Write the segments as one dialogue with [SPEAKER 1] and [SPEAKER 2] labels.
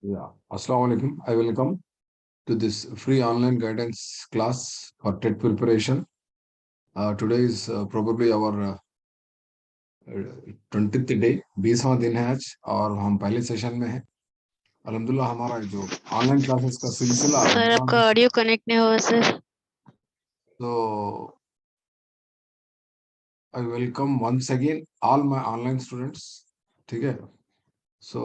[SPEAKER 1] Yeah, Assalamu alaikum. I welcome to this free online guidance class for TET preparation. Today is probably our 20th day 20वां दिन है आज और हम पहले सेशन में हैं। अल्हम्दुलिल्लाह हमारा जो ऑनलाइन क्लासेस का सिलसिला
[SPEAKER 2] सर आपका ऑडियो कनेक्ट नहीं हुआ सर।
[SPEAKER 1] तो I welcome once again all my online students. ठीक है, सो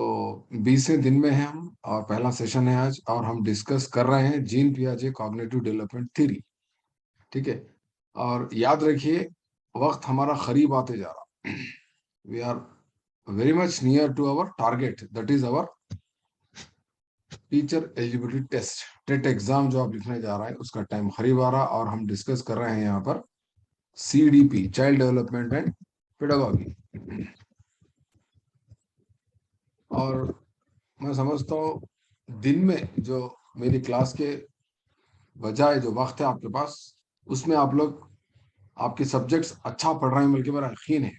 [SPEAKER 1] 20वें दिन में हैं हम और पहला सेशन है आज और हम डिस्कस कर रहे हैं जीन पियाजे कॉग्निटिव डेवलपमेंट थ्योरी। ठीक है, और याद रखिए वक्त हमारा करीब आते जा रहा, we are very much near to our target, that is our teacher eligibility test, TET exam जो आप लिखने जा रहे हैं उसका टाइम करीब आ रहा और हम डिस्कस कर रहे हैं यहाँ पर CDP, child development and pedagogy. और मैं समझता हूँ दिन में जो मेरी क्लास के बजाय जो वक्त है आपके पास उसमें आप लोग आपके सब्जेक्ट्स अच्छा पढ़ रहे हैं बल्कि मेरा यकीन है।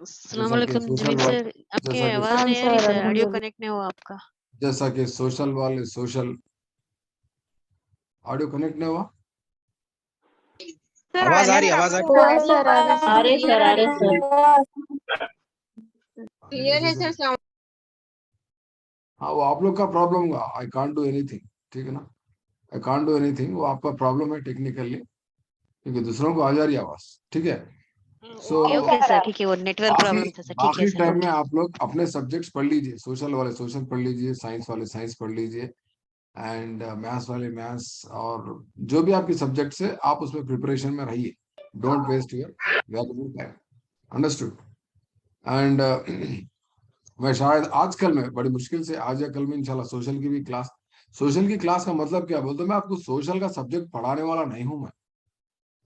[SPEAKER 2] अस्सलाम वालेकुम जमील सर, आपकी आवाज नहीं आ रही सर, ऑडियो कनेक्ट नहीं हुआ आपका।
[SPEAKER 1] जैसा कि सोशल वाले सोशल ऑडियो कनेक्ट नहीं हुआ।
[SPEAKER 3] आवाज आ रही क्लियर है सर।
[SPEAKER 1] हाँ, वो आप लोग का प्रॉब्लम होगा, आई कांट डू एनीथिंग। ठीक है ना, आई कांट डू एनीथिंग, वो आपका प्रॉब्लम है टेक्निकली, क्योंकि दूसरों को आ जा रही आवाज। ठीक है, सो
[SPEAKER 2] ओके सर, ठीक है, वो नेटवर्क प्रॉब्लम था सर। ठीक है
[SPEAKER 1] आखिरी
[SPEAKER 2] सर,
[SPEAKER 1] टाइम में आप लोग अपने सब्जेक्ट्स पढ़ लीजिए, सोशल वाले सोशल पढ़ लीजिए, साइंस वाले साइंस पढ़ लीजिए एंड मैथ्स वाले मैथ्स, और जो भी आपके सब्जेक्ट्स है आप उसमें प्रिपरेशन में रहिए। Don't waste your valuable time, understood. And मैं शायद आजकल में बड़ी मुश्किल से आज या कल में इंशाल्लाह सोशल की भी क्लास, सोशल की क्लास का मतलब क्या बोलते, मैं आपको सोशल का सब्जेक्ट पढ़ाने वाला नहीं हूं मैं।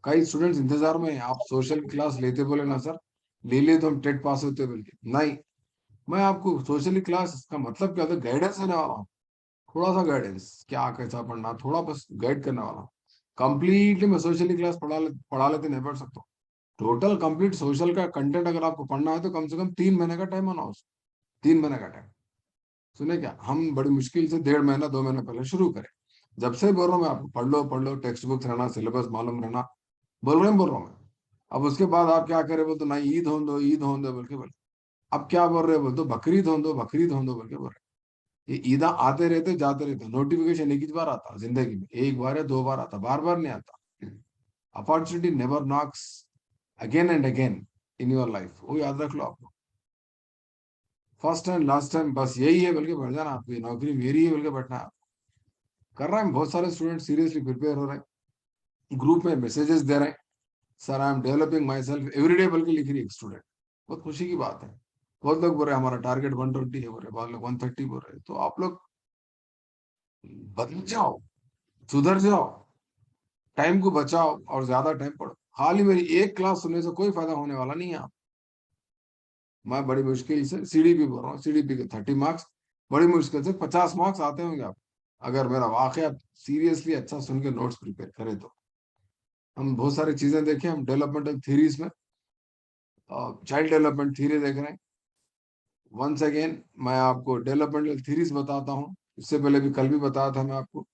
[SPEAKER 1] कई स्टूडेंट्स इंतजार में हैं, आप सोशल की क्लास लेते, बोले ना सर ले लिए तो हम टेट पास होते, बल्कि नहीं, मैं आपको सोशली क्लास का मतलब क्या होता है गाइडेंस देने वाला हूँ। थोड़ा सा गाइडेंस, क्या कैसा पढ़ना, थोड़ा बस गाइड करने वाला हूँ। कंप्लीटली मैं सोशली क्लास पढ़ा लेते नहीं पढ़ सकता। टोटल कंप्लीट सोशल का कंटेंट अगर आपको पढ़ना है तो कम से कम 3 महीने का टाइम होना, उस 3 महीने का टाइम। सुने क्या, हम बड़ी मुश्किल से 1.5 महीना 2 महीने पहले शुरू करें। जब से बोल रहा हूँ मैं आपको, पढ़ लो टेक्स्ट बुक रहना, सिलेबस मालूम रहना, बोल रहा हूँ मैं। अब उसके बाद आप क्या करें, बोल तो नहीं ईद हो दो, ईद हो दो बोल के बोले। अब क्या बोल रहे हो, बोल तो बकरीद हो दो, बकरीद हो दो बोल के बोल रहे। ये ईदा आते रहते जाते रहते, नोटिफिकेशन एक ही बार आता जिंदगी में, एक बार या 2 बार आता, बार बार नहीं आता। Opportunity never knocks again and again in your life, वो याद रख लो आपको। फर्स्ट एंड लास्ट टाइम बस यही है बल्कि बढ़ जाना, आपकी नौकरी मेरी है बल्कि बैठना है। कर रहे हैं बहुत सारे स्टूडेंट सीरियसली प्रिपेयर हो रहे हैं, ग्रुप में मैसेजेस दे रहे हैं, sir I am developing my self everyday बल्कि लिख रही है एक स्टूडेंट। बहुत खुशी की बात है। बहुत लोग बोल रहे हैं हमारा टारगेट 120 है, बोल रहे, बहुत लोग 130 बोल रहे। तो आप लोग बदल जाओ, सुधर जाओ, टाइम को बचाओ और ज्यादा टाइम पढ़ो। हाल ही मेरी एक क्लास सुनने से कोई फायदा होने वाला नहीं है। आप, मैं बड़ी मुश्किल से CDP बोल रहा हूँ, CDP के 30 मार्क्स, बड़ी मुश्किल से 50 मार्क्स आते होंगे आप, अगर मेरा वाकई सीरियसली अच्छा सुन के नोट्स प्रिपेयर करें तो। हम बहुत सारी चीजें देखें, हम डेवलपमेंटल थ्योरीज में चाइल्ड डेवलपमेंट थ्योरी देख रहे हैं। वंस अगेन मैं आपको डेवलपमेंटल थ्योरीज बताता हूँ, इससे पहले भी कल भी बताया था मैं आपको।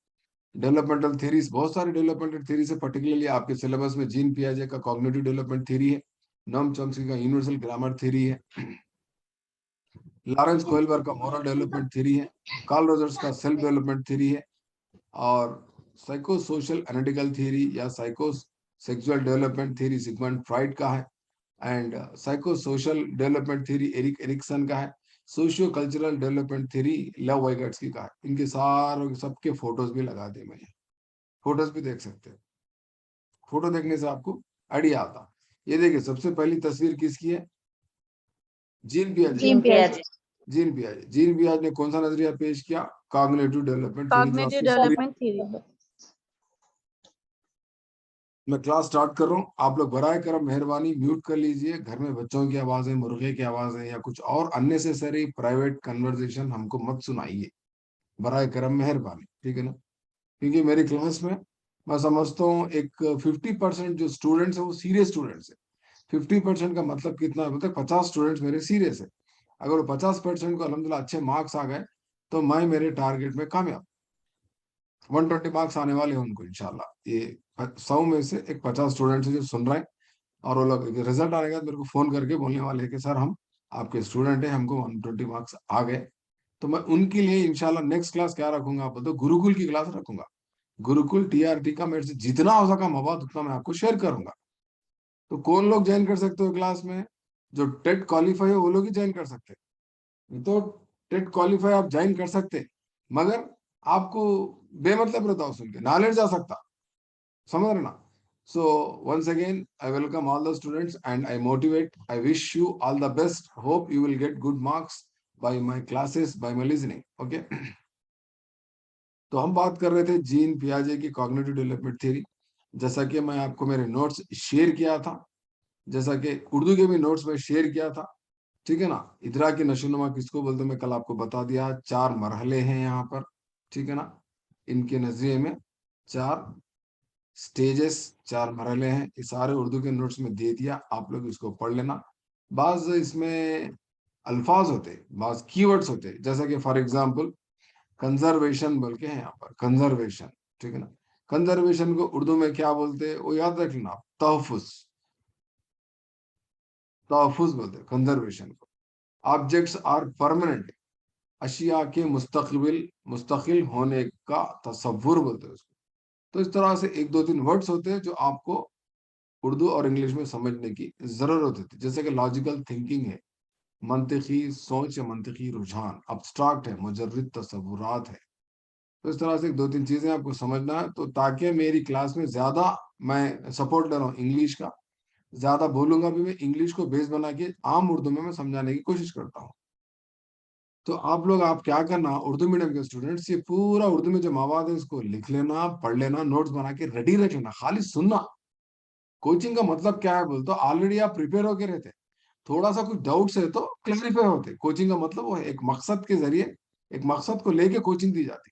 [SPEAKER 1] डेवलपमेंटल थ्योरीज, बहुत सारी डेवलपमेंटल थ्योरीज है, पर्टिकुलरली आपके सिलेबस में जीन पियाजे का कॉग्निटिव डेवलपमेंट थ्योरी है, नॉम चॉम्स्की का यूनिवर्सल ग्रामर थ्योरी है, लॉरेंस कोहलबर्ग का मोरल डेवलपमेंट थ्योरी है, कार्ल रोजर्स का सेल्फ डेवलपमेंट थ्योरी है, और साइको सोशल एनालिटिकल थ्योरी या psycho sexual development theory Sigmund Freud का है, and psycho social development theory Erik Erikson का है, सोशियो कल्चरल डेवलपमेंट थ्योरी लेव वाइगाट्स्की का है। इनके सारे सबके फोटोज भी लगा दिए मैंने, फोटोज भी देख सकते हैं। फोटो देखने से आपको आइडिया आता। ये देखिए सबसे पहली तस्वीर किसकी है, जीन पियाजे। जीन पियाजे ने कौन सा नजरिया पेश किया, कॉग्निटिव डेवलपमेंट थ्योरी। मैं क्लास स्टार्ट कर रहा हूँ, आप लोग बराए करम मेहरबानी म्यूट कर लीजिए, घर में बच्चों की आवाजें, मुर्गे की आवाजें या कुछ और अननेसेसरी प्राइवेट कन्वर्सेशन हमको मत सुनाइए, बराए करम मेहरबानी, ठीक है ना। क्योंकि मेरी क्लास में मैं समझता हूँ एक 50% जो स्टूडेंट्स है वो सीरियस स्टूडेंट्स है। 50% का मतलब कितना है, मतलब 50 स्टूडेंट्स मेरे सीरियस है। अगर वो 50% को अल्हम्दुलिल्लाह अच्छे मार्क्स आ गए तो मैं मेरे टारगेट में कामयाब। 120 मार्क्स आने वाले हैं उनको इंशाल्लाह। ये 100 में से एक 50 स्टूडेंट है जो सुन रहे हैं, और वो लोग रिजल्ट आने के बाद मेरे को फोन करके बोलने वाले हैं कि सर हम आपके स्टूडेंट हैं, हमको 120 मार्क्स आ गए। तो मैं उनके लिए इंशाल्लाह नेक्स्ट क्लास क्या रखूंगा, आप बताओ? गुरुकुल की क्लास रखूंगा। गुरुकुल टीआरटी का मेरे से जितना हो सका मवाद उतना मैं आपको शेयर करूंगा। तो कौन लोग ज्वाइन कर सकते हो क्लास में? जो टेट क्वालिफाई है वो लोग ही ज्वाइन कर सकते हैं। तो टेट क्वालिफाई आप ज्वाइन कर सकते, मगर आपको बेमतलब रहता हो सुन के, नॉलेज आ सकता, समझ रहे ना? So once again, I welcome all the students and I motivate. I wish you all the best. Hope you will get good marks by my classes, by my listening. Okay. तो हम बात कर रहे थे जीन पियाजे की cognitive development theory. जैसा कि मैं आपको मेरे नोट्स शेयर किया था, जैसा कि उर्दू के भी नोट्स में शेयर किया था, ठीक है ना? इदरा की नशोनुमा किसको बोलते हैं मैं कल आपको बता दिया। 4 मरहले हैं यहाँ पर, ठीक है ना? इनके नजरिए में 4 स्टेजेस, 4 मरहले हैं। ये सारे उर्दू के नोट्स में दे दिया, आप लोग इसको पढ़ लेना। बाज इसमें अल्फाज होते, बाज कीवर्ड्स होते, जैसा कि फॉर एग्जांपल कंजर्वेशन बोल के है यहाँ पर, कंजर्वेशन, ठीक है ना? कंजर्वेशन को उर्दू में क्या बोलते हैं वो याद रख लेना आप, तहफुज, तहफुज बोलते हैं कंजर्वेशन को। ऑब्जेक्ट्स आर परमानेंट, अशिया के मुस्तकबिल मुस्तकिल होने का तसव्वुर बोलते हैं उसको। तो इस तरह से 1 2 3 वर्ड्स होते हैं जो आपको उर्दू और इंग्लिश में समझने की जरूरत होती है। जैसे कि लॉजिकल थिंकिंग है, मंतिकी सोच या मंतिकी रुझान, अब्स्ट्रैक्ट है, मुजर्रिद तसव्वुरात है। तो इस तरह से 2 3 चीजें आपको समझना है। तो ताकि मेरी क्लास में ज्यादा मैं सपोर्ट ले रहा हूँ इंग्लिश का, ज्यादा बोलूंगा भी मैं, इंग्लिश को बेस बना के आम उर्दू में मैं समझाने की कोशिश करता हूँ। तो आप लोग, आप क्या करना, उर्दू मीडियम के स्टूडेंट्स, ये पूरा उर्दू में जो मवाद है इसको लिख लेना, पढ़ लेना, नोट्स बना के रेडी रख लेना, खाली सुनना। कोचिंग का मतलब क्या है बोल तो ऑलरेडी आप प्रिपेयर होके रहते, थोड़ा सा कुछ डाउट्स है तो क्लैरिफाई होते। कोचिंग का मतलब वो है एक मकसद के जरिए, एक मकसद को लेके कोचिंग दी जाती।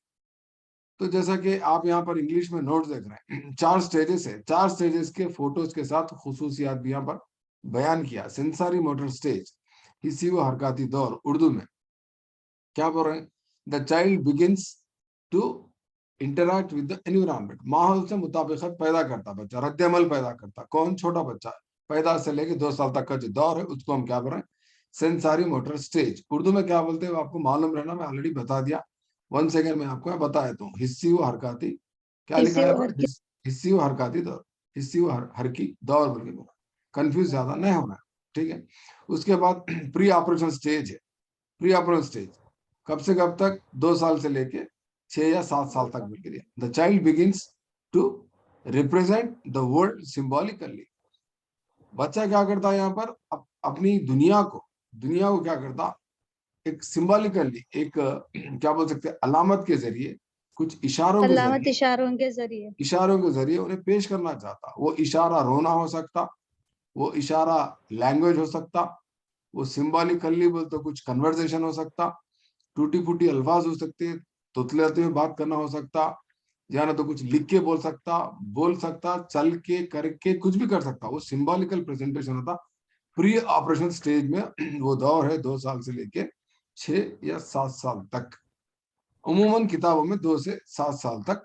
[SPEAKER 1] तो जैसा कि आप यहाँ पर इंग्लिश में नोट्स देख रहे हैं, 4 स्टेजेस है, 4 स्टेजेस के फोटोज के साथ खुसूसियात भी यहाँ पर बयान किया। सेंसरी मोटर स्टेज, हिस्सी व हरकती दौर, उर्दू में क्या बोल रहे हैं? The child begins to interact with the environment, माहौल से मुताबिकत पैदा करता बच्चा, रद्द अमल पैदा करता। कौन? छोटा बच्चा, पैदा से लेके 2 साल तक का जो दौर है उसको हम क्या बोल रहे हैं? Sensory motor stage. उर्दू में क्या बोलते हैं वो आपको मालूम रहना, मैं ऑलरेडी बता दिया। 1 सेकंड में आपको बता देता हूँ। हिस्सी व हरकती, क्या लिखा
[SPEAKER 4] इसी
[SPEAKER 1] है
[SPEAKER 4] और
[SPEAKER 1] पर? हिस्सी व हरकती दौर, हिस्सी व हरकी दौर बोल के बोला, कंफ्यूज ज्यादा नहीं होना, ठीक है? उसके बाद प्री ऑपरेशन स्टेज है। प्री ऑपरेशन स्टेज कब से कब तक? 2 साल से लेके 6 या 7 साल तक बोल के दिया। The child begins to represent the world symbolically, बच्चा क्या करता है यहाँ पर? अपनी दुनिया को क्या करता? एक सिंबॉलिकली, एक क्या बोल सकते हैं, अलामत के जरिए, कुछ
[SPEAKER 4] अलामत इशारों के जरिए
[SPEAKER 1] उन्हें पेश करना चाहता। वो इशारा रोना हो सकता, वो इशारा लैंग्वेज हो सकता, वो सिंबॉलिकली बोलते कुछ कन्वर्सेशन हो सकता, टूटी फूटी अल्फाज हो सकते, तुतलाते हुए बात करना हो सकता, या ना तो कुछ लिख के बोल सकता, चल के करके कुछ भी कर सकता। वो सिंबॉलिकल प्रेजेंटेशन होता। प्री ऑपरेशन स्टेज में वो दौर है 2 साल से लेके 6 या 7 साल तक। उमूमन किताबों में 2 से 7 साल तक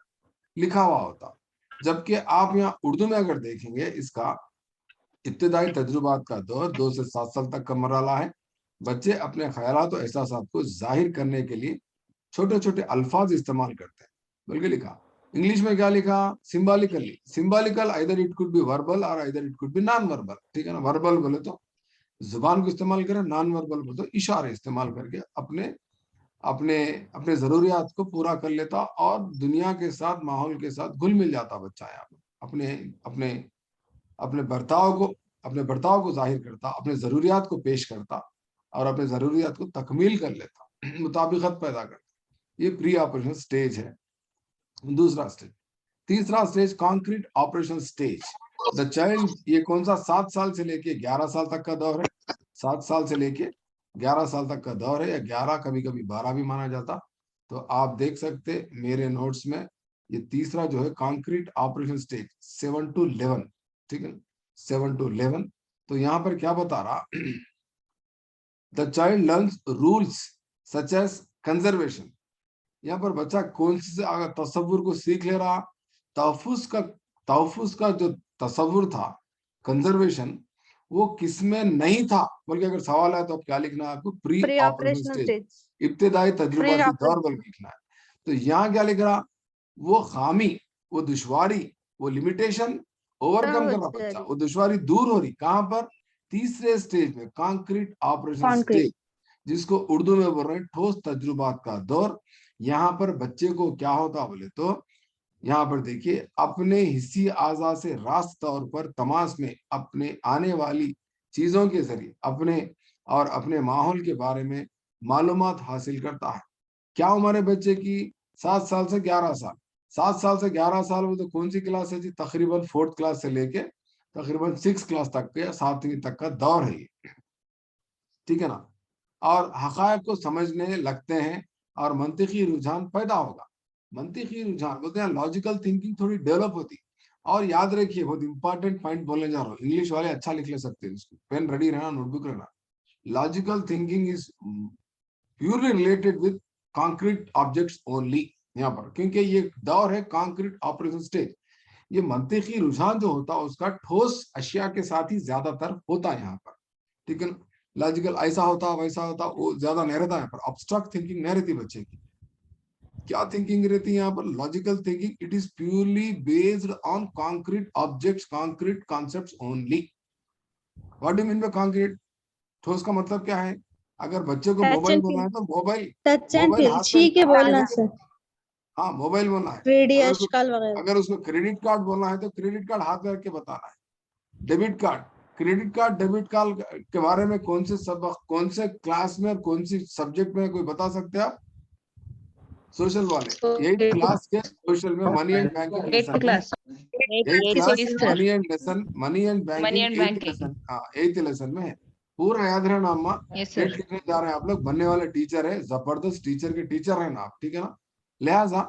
[SPEAKER 1] लिखा हुआ होता। जबकि आप यहाँ उर्दू में अगर देखेंगे, इसका इब्तदाई तजुर्बात का दौर 2 से 7 साल तक का मरहला है। बच्चे अपने ख्यालात और एहसासात को जाहिर करने के लिए छोटे छोटे अल्फाज इस्तेमाल करते हैं। बल्कि लिखा इंग्लिश में क्या लिखा? Symbolically. Symbolical either it could be verbal और either it could be non verbal, ठीक है ना? वर्बल बोले तो जुबान को इस्तेमाल करें, नॉन वर्बल बोले तो इशारे इस्तेमाल करके अपने अपने अपने जरूरियात को पूरा कर लेता, और दुनिया के साथ, माहौल के साथ घुल मिल जाता बच्चा यहाँ पर। अपने अपने अपने बर्ताव को अपने बर्ताव को जाहिर करता, अपने जरूरियात को पेश करता, और अपने जरूरियात को तकमील कर लेता, मुताबिकत पैदा करता। ये प्री ऑपरेशन स्टेज है। दूसरा स्टेज। तीसरा stage concrete operation stage. The child, ये कौन सा? 7 साल से लेके 11 साल तक का दौर है। 7 साल से लेके 11 साल तक का दौर है, या 11, कभी कभी 12 भी माना जाता। तो आप देख सकते मेरे नोट्स में, ये तीसरा जो है कॉन्क्रीट ऑपरेशन स्टेज 7 to 11, ठीक है? 7 to 11। तो यहाँ पर क्या बता रहा the child learns rules such as conservation. यहाँ पर बच्चा कौन सी अगर तस्वुर को सीख ले रहा, तहफुज का जो तस्वुर था, कंजर्वेशन, वो किसमें नहीं था, बल्कि अगर सवाल है तो आप क्या लिखना है आपको, pre
[SPEAKER 4] pre
[SPEAKER 1] operational
[SPEAKER 4] operational
[SPEAKER 1] stage,
[SPEAKER 4] stage,
[SPEAKER 1] इब्तिदाई तजुर्बाती
[SPEAKER 4] Pre-operational।
[SPEAKER 1] दौर बल्कि लिखना है। तो यहाँ क्या लिख रहा, वो खामी, वो दुश्वारी, वो लिमिटेशन ओवरकम कर रहा बच्चा, वो दुश्वारी दूर हो रही कहाँ पर, तीसरे स्टेज में, कॉन्क्रीट ऑपरेशन स्टेज, जिसको उर्दू में बोल रहे हैं ठोस तजुर्बात का दौर। यहाँ पर बच्चे को क्या होता बोले तो, यहाँ पर देखिए, अपने हिस्सी आज़ा से रास्त तौर पर तमास में अपने आने वाली चीजों के जरिए अपने और अपने माहौल के बारे में मालूमात हासिल करता है। क्या उम्र है बच्चे की, 7 साल से 11 साल। 7 साल से 11 साल, वो तो कौन सी क्लास है जी, तकरीबन 4th क्लास से लेके तकरीबन 6 क्लास तक के, 7वीं तक का दौर है ये, ठीक है ना। और हकायक को समझने लगते हैं और मंतिकी रुझान पैदा होगा। मंतिकी रुझान बोलते हैं लॉजिकल थिंकिंग थोड़ी डेवलप होती। और याद रखिए, बहुत इंपॉर्टेंट पॉइंट बोलने जा रहा हूँ, इंग्लिश वाले अच्छा लिख ले सकते हैं इसको, पेन रेडी रहना, नोटबुक रहना। Logical thinking is purely related with concrete objects only यहाँ पर, क्योंकि ये दौर है कॉन्क्रीट ऑपरेशन स्टेज। ये मंतिकी रुझान जो होता है उसका ठोस अशिया के साथ ही ज्यादातर होता है यहाँ पर, ठीक है ना। लॉजिकल ऐसा होता वैसा होता वो ज्यादा नहीं रहता यहाँ पर। अब्स्ट्रैक्ट थिंकिंग नहीं रहती बच्चे की। क्या थिंकिंग रहती है यहाँ पर, logical thinking, it is purely based on concrete objects, concrete concepts only. What do mean bye concrete, ठोस का मतलब क्या है, अगर बच्चे को मोबाइल बोलना है तो mobile,
[SPEAKER 4] touch and
[SPEAKER 1] mobile
[SPEAKER 4] feel,
[SPEAKER 1] हाथ
[SPEAKER 4] छी के बोलना
[SPEAKER 1] में,
[SPEAKER 4] सर,
[SPEAKER 1] हाँ मोबाइल बोलना है।
[SPEAKER 4] 3D आजकल वगैरह।
[SPEAKER 1] अगर उसको क्रेडिट कार्ड बोलना है तो क्रेडिट कार्ड हाथ में रख के बताना है। Debit card, credit card, debit card के बारे में कौन से सबक, कौन से क्लास में और कौन सी सब्जेक्ट में कोई बता सकते हैं आप, सोशल वाले, 8th क्लास के सोशल में मनी एंड बैंकिंग लेसन में, 8th class money and lesson, money and banking 8th lesson, हाँ 8th लेसन में है। पूरा याद रहना अम्मा, 8th लिखने जा रहे हैं आप लोग, बनने वाले टीचर है, जबरदस्त टीचर के टीचर है ना आप, ठीक है ना। लिहाजा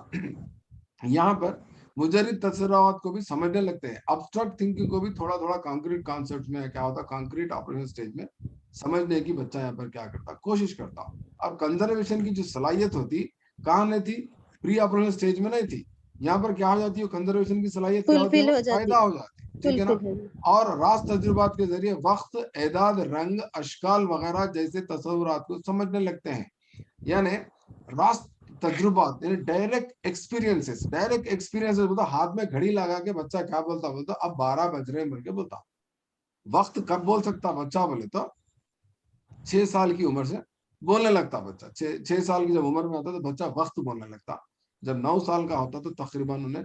[SPEAKER 1] यहाँ पर मुजरिद तसव्वुरात को भी समझने लगते हैं, अब्स्ट्रैक्ट थिंकिंग को भी थोड़ा थोड़ा कॉन्क्रीट कॉन्सेप्ट में क्या होता है, कॉन्क्रीट ऑपरेशन स्टेज में समझने की बच्चा यहाँ पर क्या करता, कोशिश करता। अब कंजर्वेशन की जो सलाहियत होती कहाँ नहीं थी, प्री ऑपरेशन स्टेज में नहीं थी। यहाँ पर क्या हो जाती है, कंजर्वेशन की सलाहियत क्या होती है, पैदा हो जाती है, ठीक है ना। और रास्त तजुर्बात के जरिए वक्त, एदाद, रंग, अशकाल वगैरह जैसे तसव्वुरात को समझने लगते हैं। यानी रास्त तजुर्बात, यानी डायरेक्ट एक्सपीरियंसेस, डायरेक्ट एक्सपीरियंसेस बोलता, हाथ में घड़ी लगा के बच्चा क्या बोलता, बोलता अब 12 बज रहे हैं बोल के बोलता। वक्त कब बोल सकता बच्चा बोले तो 6 साल की उम्र से बोलने लगता बच्चा। 6 साल की जब उम्र में आता तो बच्चा वक्त बोलने लगता। जब 9 साल का होता तो तकरीबन उन्हें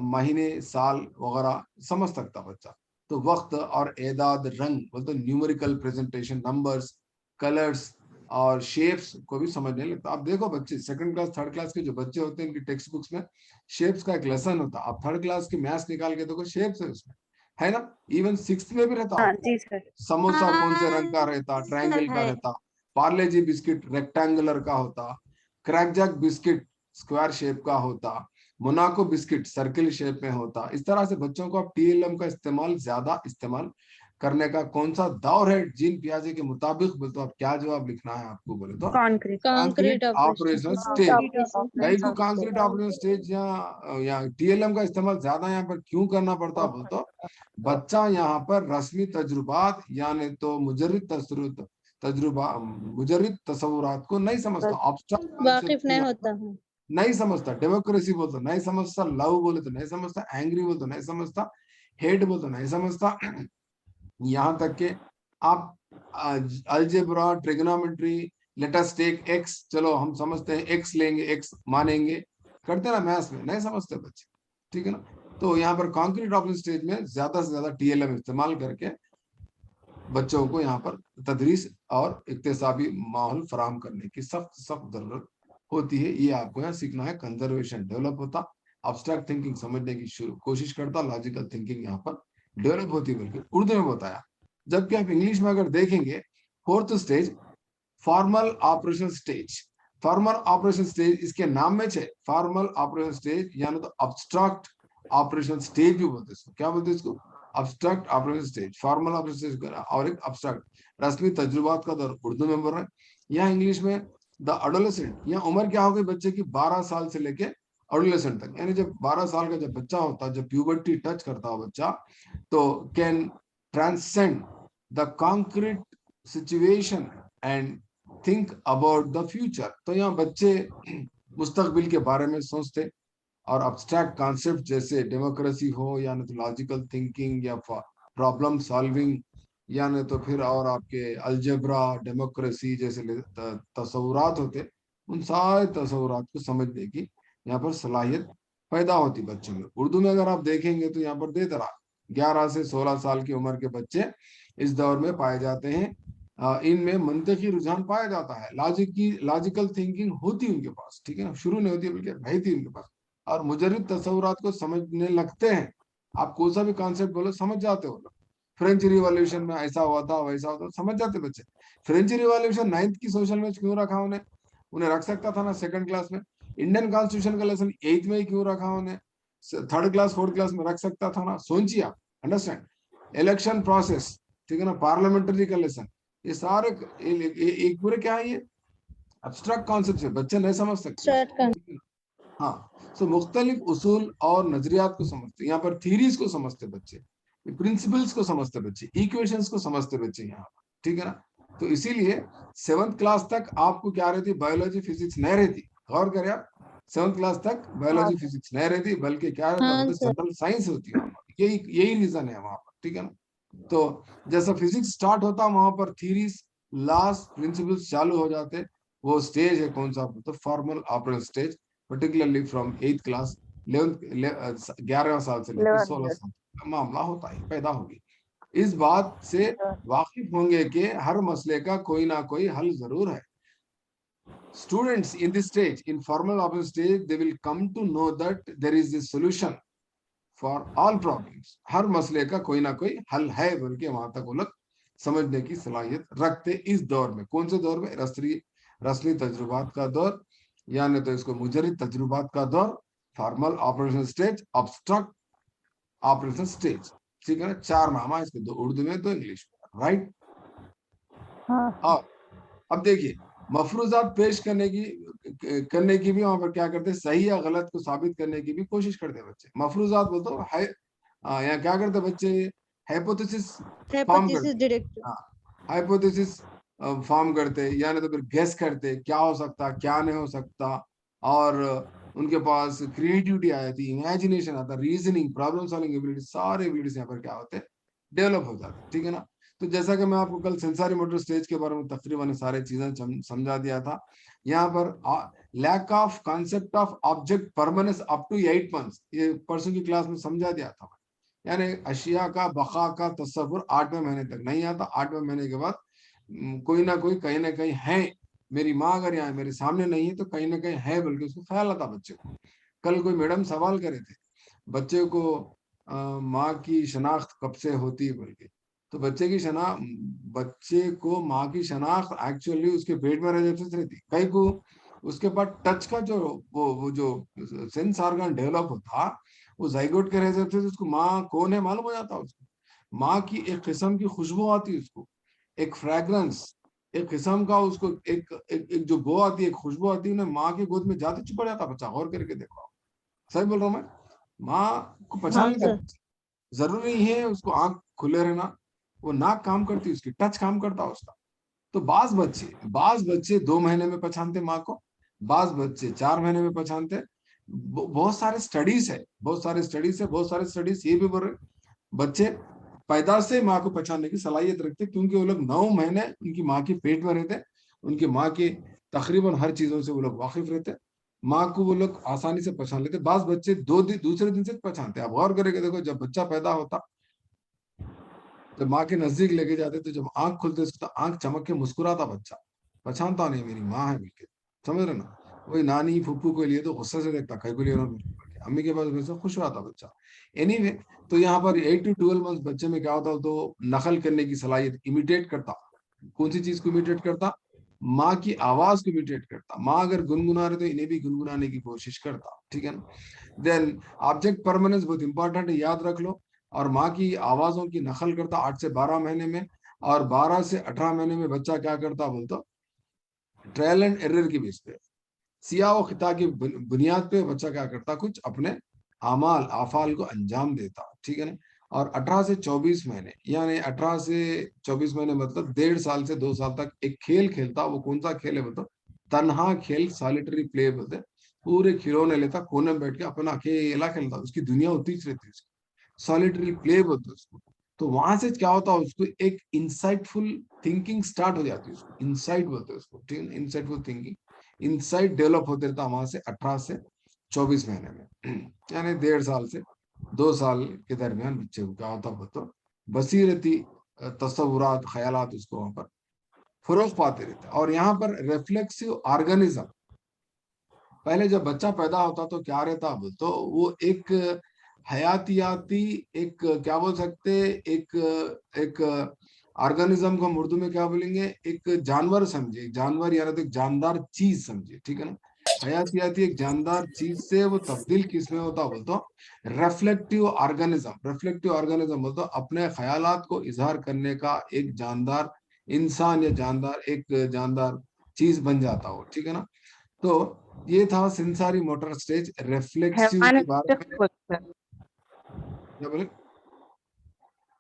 [SPEAKER 1] महीने, साल वगैरह समझ सकता बच्चा। तो वक्त और एदाद, रंग बोलते न्यूमेरिकल प्रेजेंटेशन, नंबर्स, कलर्स और शेप्स को भी समझने लगता। आप देखो बच्चे 2nd क्लास 3rd क्लास के जो बच्चे होते हैं, इनकी टेक्स्ट बुक्स में शेप्स का एक लेसन होता है। आप 3rd क्लास की मैथ्स निकाल के देखो, शेप्स है उसमें, है ना। इवन 6th में भी रहता है।
[SPEAKER 4] जी सर।
[SPEAKER 1] समोसा कौन से रंग का रहता, ट्रायंगल का रहता। पार्ले जी बिस्किट रेक्टेंगुलर का होता। क्रैकजैक बिस्किट स्क्वायर शेप का होता। मोनाको बिस्किट सर्किल शेप में होता। इस तरह से बच्चों को आप टीएलएम का इस्तेमाल ज्यादा इस्तेमाल करने का कौन सा दौर है जीन पियाजे के मुताबिक, बोले तो आप क्या जवाब लिखना है आपको, बोले तो
[SPEAKER 4] कॉन्क्रीट
[SPEAKER 1] ऑपरेशनल स्टेज। कई को कॉन्क्रीट ऑपरेशनल स्टेज या टीएलएम का इस्तेमाल ज्यादा यहाँ पर क्यों करना पड़ता, बोले तो बच्चा यहाँ पर रस्मी तजुर्बात यानी तो मुजर्रिद तस्वुरात को नहीं समझता,
[SPEAKER 4] वाकिफ नहीं होता,
[SPEAKER 1] नहीं समझता। डेमोक्रेसी बोलते नहीं समझता, लव बोले तो नहीं समझता, एंग्री बोले तो नहीं समझता, हेट बोले तो नहीं समझता। यहाँ तक के आप algebra, trigonometry, let us take X, चलो हम समझते हैं, एक्स लेंगे, एक्स मानेंगे, करते ना मैथ्स में, नहीं समझते बच्चे, ठीक है ना। तो यहाँ पर कॉन्क्रीट ऑपरेशन स्टेज में ज्यादा से ज्यादा टीएलएम इस्तेमाल करके बच्चों को यहाँ पर तदरीस और इक्तिसाबी माहौल फराहम करने की सख्त जरूरत होती है। ये आपको यहाँ सीखना है। कंजर्वेशन डेवलप होता, अब्स्ट्रैक्ट थिंकिंग समझने की कोशिश करता, लॉजिकल थिंकिंग यहाँ पर डेवलप होती, बल्कि उर्दू में बताया। जबकि आप इंग्लिश में अगर देखेंगे 4th stage formal operation stage, formal operation stage इसके नाम में है, फॉर्मल ऑपरेशन स्टेज यानी तो अब्स्ट्रैक्ट ऑपरेशन स्टेज भी बोलते हैं। क्या बोलते हैं इसको, abstract operation stage, formal operation stage और एक अब्स्ट्रैक्ट रस्मी तजुर्बात का दौर उर्दू में बोल रहे हैं। यहाँ इंग्लिश में द एडोलेसेंट, यहाँ उम्र क्या हो गई बच्चे की 12 साल से लेके एडोलेसेंट तक, यानी जब 12 साल का जब बच्चा होता है, जब प्यूबर्टी टच करता है बच्चा, तो can transcend the concrete situation and think about the future. तो यहाँ बच्चे मुस्तकबिल के बारे में सोचते और अब्स्ट्रैक्ट कॉन्सेप्ट जैसे डेमोक्रेसी हो, या नहीं तो लॉजिकल थिंकिंग या प्रॉब्लम सॉल्विंग, या नहीं तो फिर और आपके अलजेब्रा, डेमोक्रेसी जैसे तस्वुरात होते, उन सारे तस्वुरात को समझने की यहाँ पर सलाहियत पैदा होती बच्चों में। उर्दू में अगर आप देखेंगे तो यहाँ पर दे तरह 11 से 16 साल की उम्र के बच्चे इस दौर में पाए जाते हैं। इनमें मंतकी रुझान पाया जाता है, लॉजिकल थिंकिंग होती उनके पास, ठीक है ना, शुरू नहीं होती बल्कि रहती उनके पास, और मुजर्रिद तस्वुरात को समझने लगते हैं। आप कोई सा भी कॉन्सेप्ट बोलो समझ जाते हो लोग। फ्रेंच रिवॉल्यूशन में ऐसा हुआ था, वैसा हुआ था, समझ जाते बच्चे। फ्रेंच रिवॉल्यूशन 9th की सोशल में क्यों रखा उन्हें? उन्हें रख सकता था ना 2nd क्लास में। इंडियन कॉन्स्टिट्यूशन का लेसन 8th में ही क्यों रखा उन्हें? 3rd क्लास 4th क्लास में रख सकता था ना। सोचिए आप, अंडरस्टैंड। इलेक्शन प्रोसेस, ठीक है ना, पार्लियामेंट्री का लेसन, ये सारे एक पूरे क्या है, ये अब्स्ट्रैक्ट कॉन्सेप्ट है, बच्चे नहीं समझ सकते। हाँ, सो मुख्तलिफ उसूल और नजरियात को समझते, यहाँ पर थीरीज को समझते बच्चे, प्रिंसिपल्स को समझते बच्चे, इक्वेशंस को समझते बच्चे यहाँ पर, ठीक है ना। तो इसीलिए 7th क्लास तक आपको क्या रहती, बायोलॉजी फिजिक्स नहीं रहती। गौर करें आप, 7th क्लास तक बायोलॉजी फिजिक्स नहीं रहती, बल्कि क्या रहता है, जनरल साइंस होती है। यही रीजन है वहां पर, ठीक है ना। तो जैसा फिजिक्स स्टार्ट होता वहां पर थीरीज, लॉस, प्रिंसिपल्स चालू हो जाते। वो स्टेज है कौन सा, तो formal operation stage, particularly from 8th class, 11 साल से लेकर 16 साल का मामला होता है, पैदा होगी। इस बात से वाकिफ होंगे कि हर मसले का कोई ना कोई हल जरूर है। Students in this stage, in formal operation stage, they will come to know that there is a solution for all problems. हर मसले का कोई ना कोई हल है, बल्कि वहां तक वो लोग समझने की सलाहियत रखते इस दौर में। कौन से दौर में? रस्मी तजुर्बात का दौर, यानी तो इसको मुजर्रिद तजुर्बात का दौर, formal operation stage, abstract operation stage, ठीक है ना। 4 नाम है इसके, 2 उर्दू में 2 इंग्लिश में, राइट। और अब देखिए, मफरूजात पेश करने की भी वहां पर क्या करते हैं, सही या गलत को साबित करने की भी कोशिश करते हैं बच्चे। मफरूजात बोलते हो है, यहाँ क्या करते बच्चे, हाइपोथेसिस फॉर्म करते, हाइपोथेसिस फॉर्म करते, यानी तो फिर गेस करते क्या हो सकता, क्या नहीं हो सकता, और उनके पास क्रिएटिविटी आई थी, इमेजिनेशन आता, रीजनिंग, प्रॉब्लम सॉल्विंग एबिलिटी, सारे एबिलिटीज यहाँ पर क्या होते हैं, डेवलप हो जाते, ठीक है ना। तो जैसा कि मैं आपको कल सेंसरी मोटर स्टेज के बारे में तकरीबन सारे चीजें समझा दिया था। यहाँ पर lack of concept of object permanence up to 8 months, ये परसों की क्लास में समझा दिया था। यानी अशिया का बका का तस्वुर 8वें महीने तक नहीं आता। 8वें महीने के बाद कोई ना कोई कहीं ना कहीं है, मेरी माँ अगर यहाँ मेरे सामने नहीं है तो कहीं ना कहीं है, बल्कि उसको ख्याल आता बच्चे को। कल कोई मैडम सवाल करे थे बच्चे को, माँ की शनाख्त कब से होती है, बल्कि तो बच्चे को माँ की शनाख्त एक्चुअली उसके पेट में रह जाती रहती। कई को उसके बाद टच का जो वो जो सेंस ऑर्गन डेवलप होता, वो जाइगोट के रह जाते थे, उसको माँ कौन है मालूम हो जाता उसको। माँ की एक किस्म की खुशबू आती है उसको, एक फ्रेग्रेंस, एक किस्म का उसको एक जो बो आती है, एक खुशबू आती है, उन्हें माँ की गोद में जाते चुप जाता बच्चा। गौर करके देखो, सही बोल रहा हूँ मैं। माँ को पहचान नहीं, जरूरी नहीं है उसको आंख खुले रहना, वो नाक काम करती, उसकी टच काम करता उसका। तो बाज बच्चे 2 महीने में पहचानते माँ को, बाज बच्चे 4 महीने में पहचानते। बहुत सारे स्टडीज ये भी बोल रहे बच्चे पैदाइश से माँ को पहचानने की सलाहियत रखते, क्योंकि वो लोग 9 महीने उनकी माँ के पेट में रहते, उनकी माँ के तकरीबन हर चीजों से वो लोग वाकिफ रहते, माँ को वो लोग आसानी से पहचान लेते। बाज बच्चे दूसरे दिन से पहचानते। आप गौर करके देखो, जब बच्चा पैदा होता, जब माँ के नजदीक लेके जाते, तो जब आंख खुलते तो आंख चमक के मुस्कुराता बच्चा, पहचानता नहीं मेरी माँ है बिल्कुल, समझ रहे ना। वही नानी फूफू के लिए तो गुस्से से देखता, कहीं को लिए अम्मी के पास वैसे खुश हुआ था बच्चा। एनीवे, तो यहाँ पर 8 to 12 मंथ बच्चे में क्या होता, तो नकल करने की सलाहियत, इमिटेट करता। कौन सी चीज को इमिटेट करता? माँ की आवाज को इमिटेट करता। माँ अगर गुनगुना रहे तो इन्हें भी गुनगुनाने की कोशिश करता, ठीक है ना। देन ऑब्जेक्ट परमानेंस बहुत इंपॉर्टेंट है, याद रख लो। और माँ की आवाजों की नकल करता 8 से 12 महीने में, और 12 से 18 महीने में बच्चा क्या करता बोलते, ट्रायल एंड एरर की बेस पे, सिया व खिता की बुनियाद पे बच्चा क्या करता, कुछ अपने आमाल आफाल को अंजाम देता, ठीक है ना। और 18 से 24 महीने, यानी 18 से 24 महीने मतलब 1.5 साल से 2 साल तक एक खेल खेलता। वो कौन सा खेल है बताओ, तन्हा खेल, सॉलिटरी प्ले बोलते। पूरे खिलौने लेता, कोने में बैठ के अपना अकेला खेलता, उसकी दुनिया होती रहती है, सॉलिटरी प्ले बोलते उसको। तो वहां से क्या होता है, उसको एक इंसाइटफुल थिंकिंग स्टार्ट हो जाती है, उसको इनसाइट बोलते हैं उसको, ठीक है, इंसाइटफुल थिंकिंग, इंसाइट डेवलप होते रहता वहां से 18 से 24 महीने में। यानी 1.5 साल से 2 साल के दरमियान बच्चे को क्या होता है तो बसीरती तस्वुरात, ख्यालात उसको वहां पर फरोग पाते रहते हैं। और यहाँ पर रिफ्लेक्सिव ऑर्गेनिज्म, पहले जब बच्चा पैदा होता तो क्या रहता बोल तो वो एक हयातियाती, एक क्या बोल सकते, एक एक ऑर्गेनिज्म को हम उर्दू में क्या बोलेंगे, एक जानवर समझे, जानवर यानी तो एक जानदार चीज समझे, ठीक है ना। हयातियाती एक जानदार चीज से वो तब्दील किस में होता बोलते, रिफ्लेक्टिव ऑर्गेनिज्म। रिफ्लेक्टिव ऑर्गेनिज्म बोलते अपने ख्यालात को इजहार करने का एक जानदार इंसान या जानदार एक जानदार चीज बन जाता हो, ठीक है ना। तो ये था सेंसरी मोटर स्टेज। रिफ्लेक्सिव
[SPEAKER 5] हैवान
[SPEAKER 1] के बारे
[SPEAKER 5] नातिक
[SPEAKER 1] में
[SPEAKER 5] बोलते हैं।
[SPEAKER 1] क्या बोले,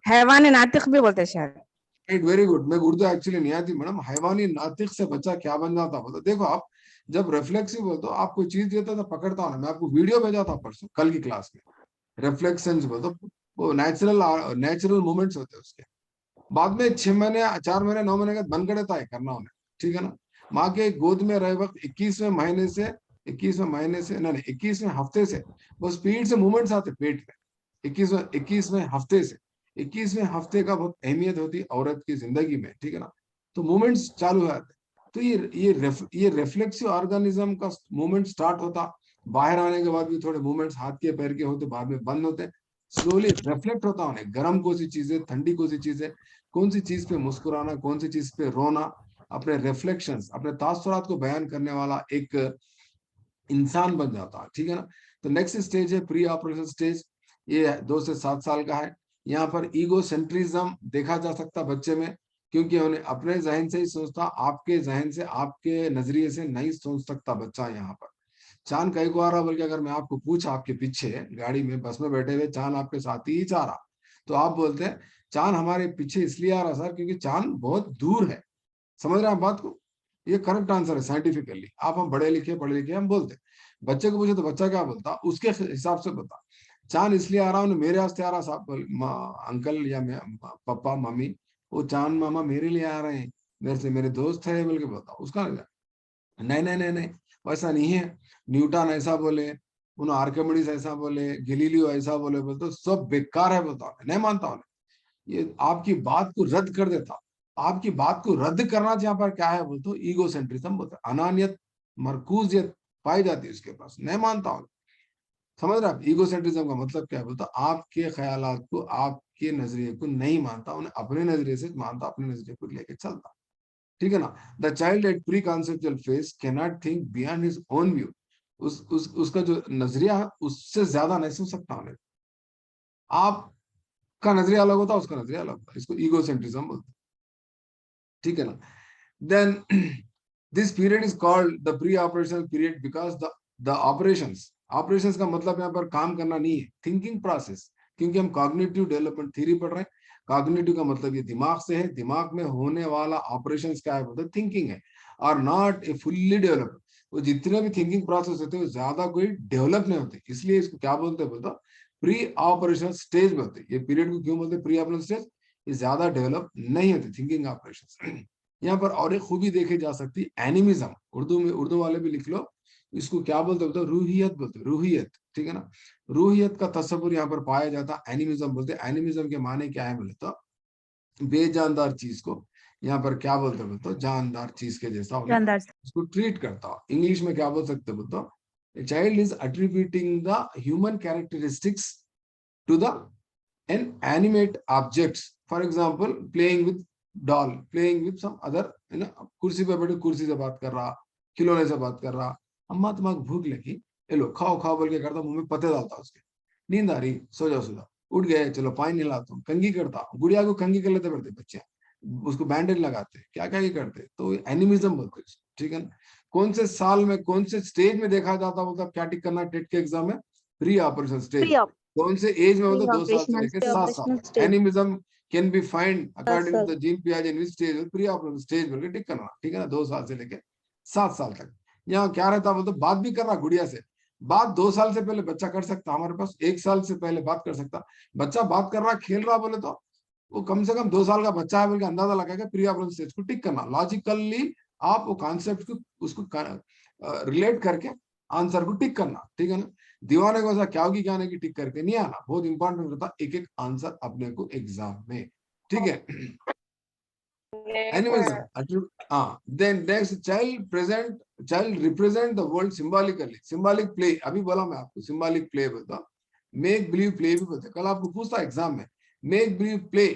[SPEAKER 5] हैवान नातिक भी बोलते हैं शायद।
[SPEAKER 1] Right, very good. मैं उर्दू एक्चुअली नहीं आती मैडम। हैवानी नातिक से बच्चा क्या बन जाता बोलता, देखो आप जब रिफ्लेक्सिव बोलते हो, आप कोई चीज देता तो पकड़ता हूँ ना, मैं आपको वीडियो भेजा था परसों कल की क्लास में, रिफ्लेक्शन बोलते वो नेचुरल नेचुरल मूवमेंट्स होते हैं उसके। बाद में 6 महीने 4 महीने 9 महीने का बंद कर देता है करना उन्हें, ठीक है ना। माँ के गोद में रहे वक्त 21वें महीने से 21वें हफ्ते से वो स्पीड से मूवमेंट्स आते पेट में। 21वें हफ्ते से 21वें हफ्ते का बहुत अहमियत होती है औरत की जिंदगी में, ठीक है ना। तो मूवमेंट्स चालू हो जाते। तो ये रिफ्लेक्सिव ऑर्गेनिज्म का मूवमेंट स्टार्ट होता। बाहर आने के बाद भी थोड़े मूवमेंट्स हाथ के पैर के होते, बाद में बंद होते। स्लोली रिफ्लेक्ट होता उन्हें, गर्म कौन सी चीजें, ठंडी कौन सी चीजें, कौन सी चीज पे मुस्कुराना, कौन सी चीज पे रोना, अपने रिफ्लेक्शंस, अपने तासुरात को बयान करने वाला एक इंसान बन जाता है, ठीक है ना। तो नेक्स्ट स्टेज है प्री ऑपरेशन स्टेज। ये 2 से 7 साल का है। यहाँ पर ईगो सेंट्रिज्म देखा जा सकता बच्चे में, क्योंकि उन्हें अपने जहन से ही सोचता, आपके जहन से, आपके नजरिए से नहीं सोच सकता बच्चा। यहाँ पर चांद कहीं को आ रहा, बल्कि अगर मैं आपको पूछा आपके पीछे गाड़ी में बस में बैठे हुए चांद आपके साथ ही जा रहा, तो आप बोलते हैं चांद हमारे पीछे इसलिए आ रहा सर क्योंकि चांद बहुत दूर है। समझ रहे हैं आप बात को, ये करेक्ट आंसर है साइंटिफिकली। आप हम पढ़े लिखे हम बोलते, बच्चे को पूछे तो बच्चा क्या बोलता उसके हिसाब से बता, चांद इसलिए आ रहा हूँ मेरे वास्ते आ रहा साहब, अंकल या पापा मम्मी, वो चांद मामा मेरे लिए आ रहे हैं, मेरे से मेरे दोस्त है बोल के बता उसका। नहीं नहीं नहीं नहीं, वैसा नहीं है। न्यूटन ऐसा बोले, उन आर्किमिडीज ऐसा बोले, गैलीलियो ऐसा बोले, बोलते सब बेकार है, बोलता नहीं मानता हूँ। ये आपकी बात को रद्द कर देता। आपकी बात को रद्द करना यहाँ पर क्या है बोलते, ईगो सेंट्रिज्म बोलते, अनानियत, मरकूजियत पाई जाती है उसके पास, नहीं मानता हूँ। समझ रहे आप ईगो सेंट्रिज्म का मतलब क्या है बोलता, आपके ख्यालात को, आपके नजरिए को नहीं मानता, उन्हें अपने नजरिए से मानता, अपने नजरिए को लेके चलता, ठीक है ना। The child at pre conceptual phase can not think beyond his own view. उसका जो नजरिया है उससे ज्यादा नहीं सोच सकता उन्हें। आपका नजरिया अलग होता, उसका नजरिया अलग होता, इसको ईगोसेंट्रिज्म बोलते हैं, ठीक है ना। Then this period is called the pre operational period because the operations का मतलब यहाँ पर काम करना नहीं है, थिंकिंग प्रोसेस, क्योंकि हम कॉग्निटिव डेवलपमेंट थ्योरी पढ़ रहे हैं। कॉग्निटिव का मतलब ये दिमाग से है, दिमाग में होने वाला ऑपरेशंस क्या है बोलते थिंकिंग है, और नॉट ए फुल्ली डेवलप्ड। वो जितने भी थिंकिंग प्रोसेस होते हैं वो ज्यादा कोई डेवलप नहीं होते, इसलिए इसको क्या बोलते हैं बोलते प्री ऑपरेशनल स्टेज बोलते हैं। ये पीरियड को क्यों बोलते हैं प्री ऑपरेशनल स्टेज, ये ज्यादा डेवलप नहीं होती थिंकिंग ऑपरेशंस। यहाँ पर और एक खूबी देखी जा सकती है एनिमिज्म, उर्दू में, उर्दू वाले भी लिख लो, इसको क्या बोलते हैं रूहियत बोलते हैं, रूहियत, ठीक है ना। रूहियत का तस्वुर यहाँ पर पाया जाता, एनिमिज्म बोलते हैं। एनिमिज्म के माने क्या है बोले तो बेजानदार चीज को यहाँ पर क्या बोलते हैं तो जानदार चीज के जैसा उन्हें
[SPEAKER 5] जानदार से।
[SPEAKER 1] उसको ट्रीट करता हो। इंग्लिश में क्या बोल सकते हो तो a child is attributing the human characteristics to the inanimate objects, for example playing with doll, playing with some other, कुर्सी पे बैठे कुर्सी से बात कर रहा, खिलौने से बात कर रहा, अम्मा तुम्हारी भूख लगी, ये लो खाओ खाओ बोल के करता, मुंह में पत्ते डालता उसके, नींद आ रही सो जाओ सो जाओ, उठ गए, चलो पानी हिलाता हूँ, कंघी करता हूँ, गुड़िया को कंघी कर लेते पड़ते बच्चे, उसको बैंडेज लगाते, क्या क्या ही करते, तो एनिमिज्म बोलते हैं, ठीक है ना। कौन से साल में कौन से स्टेज में देखा जाता, मतलब क्या टिक करना टेट के एग्जाम में, प्री ऑपरेशन स्टेज। कौन से एज में, मतलब 2 साल से लेकर 7
[SPEAKER 4] ऑपरेशनल
[SPEAKER 1] साल।
[SPEAKER 4] Stage
[SPEAKER 1] animism can be find according to
[SPEAKER 4] 7 साल
[SPEAKER 1] द जीन पियाजे in which stage, pre operation stage बोल के टिक करना, ठीक है ना, 2 साल से लेकर 7 साल तक। यहाँ क्या रहता, मतलब बात भी कर रहा गुड़िया से, बात 2 साल से पहले बच्चा कर सकता, हमारे पास 1 साल से पहले बात कर सकता बच्चा, बात कर रहा खेल रहा बोले तो वो कम से कम 2 साल का बच्चा है बोल के अंदाजा लगा के प्री ऑपरेशन स्टेज को टिक करना। लॉजिकली आप वो कॉन्सेप्ट को उसको रिलेट करके आंसर को टिक करना, ठीक है ना। दीवाने को ऐसा क्या होगी क्या नहीं की टिक करके नहीं आना, बहुत इंपॉर्टेंट होता एक एक आंसर अपने को एग्जाम में, ठीक है। then next child represent the world symbolically, symbolic play, अभी बोला मैं आपको symbolic play बोलता, make believe play भी बोलते, कल आपको पूछता एग्जाम में, make believe play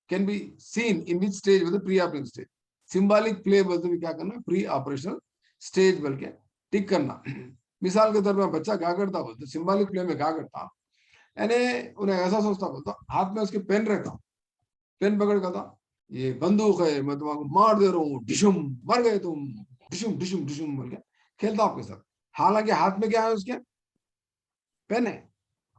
[SPEAKER 1] can be seen in which stage, बोलते pre operation stage, symbolic play बोलते क्या करना, प्री ऑपरेशनल स्टेज बोल के टिक करना। मिसाल के तौर पर बच्चा क्या करता बोलते, सिंबॉलिक प्ले में क्या करता, यानी उन्हें ऐसा सोचता बोलता, हाथ में उसके पेन रहता, पेन पकड़ कर था, ये बंदूक है, मैं तुम्हारा मार दे रहा हूँ, डिशुम मर गए तुम, डिशुम डिशुम डिशुम बोल के खेलता आपके साथ, हालांकि हाथ में क्या है उसके, पेन है,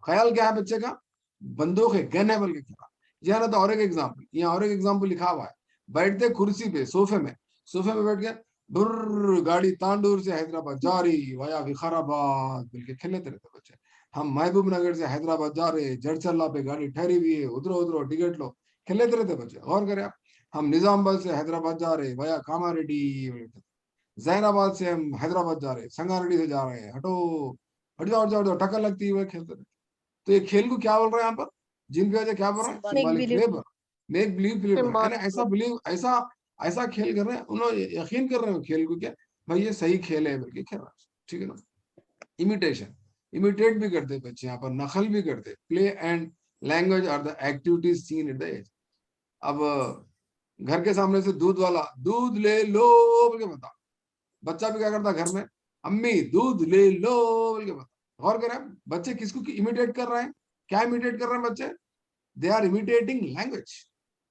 [SPEAKER 1] ख्याल क्या है बच्चे का, बंदूक है, गन है बोल के खेला। यहाँ ना तो और एक एग्जाम्पल, यहाँ और एक एग्जाम्पल लिखा हुआ है, बैठते कुर्सी पे, सोफे में बैठ के बुर्र गाड़ी तांडूर से हैदराबाद जा रही वाया विखाराबाद बोल के खेल लेते रहते बच्चे। हम महबूब नगर से हैदराबाद जा रहे, जड़चल्ला पे गाड़ी ठहरी हुई है, उधरो टिकट लो, खेल लेते रहते बच्चे। और करें आप, हम निजामाबाद से हैदराबाद जा रहे वाया कामारेड्डी, जैनाबाद से हम हैदराबाद जा रहे, संगारेड्डी से जा रहे हैं, हटो हट जाओ हट जाओ हट जाओ, टक्कर लगती है, खेलते रहते। तो ये खेल को क्या बोल रहे हैं यहाँ पर, जिन की वजह क्या बोल रहे हैं, सिंबॉलिक प्ले पर, मेक बिलीव प्ले पर, यानी ऐसा बिलीव, ऐसा ऐसा खेल कर रहे हैं, उन्होंने यकीन कर रहे हैं खेल को, क्या भाई ये सही खेल है बल्कि खेल रहा है, ठीक है ना। इमिटेशन, इमिटेट भी करते बच्चे यहाँ पर, नकल भी करते, play and language are the activities seen at the age. अब घर के सामने से दूध वाला दूध ले लो बोल के बता, बच्चा भी क्या करता घर में, अम्मी दूध ले लो बोल के बता। गौर करें बच्चे किसको इमिटेट कर रहे हैं, क्या इमिटेट कर रहे हैं बच्चे, दे आर इमिटेटिंग लैंग्वेज,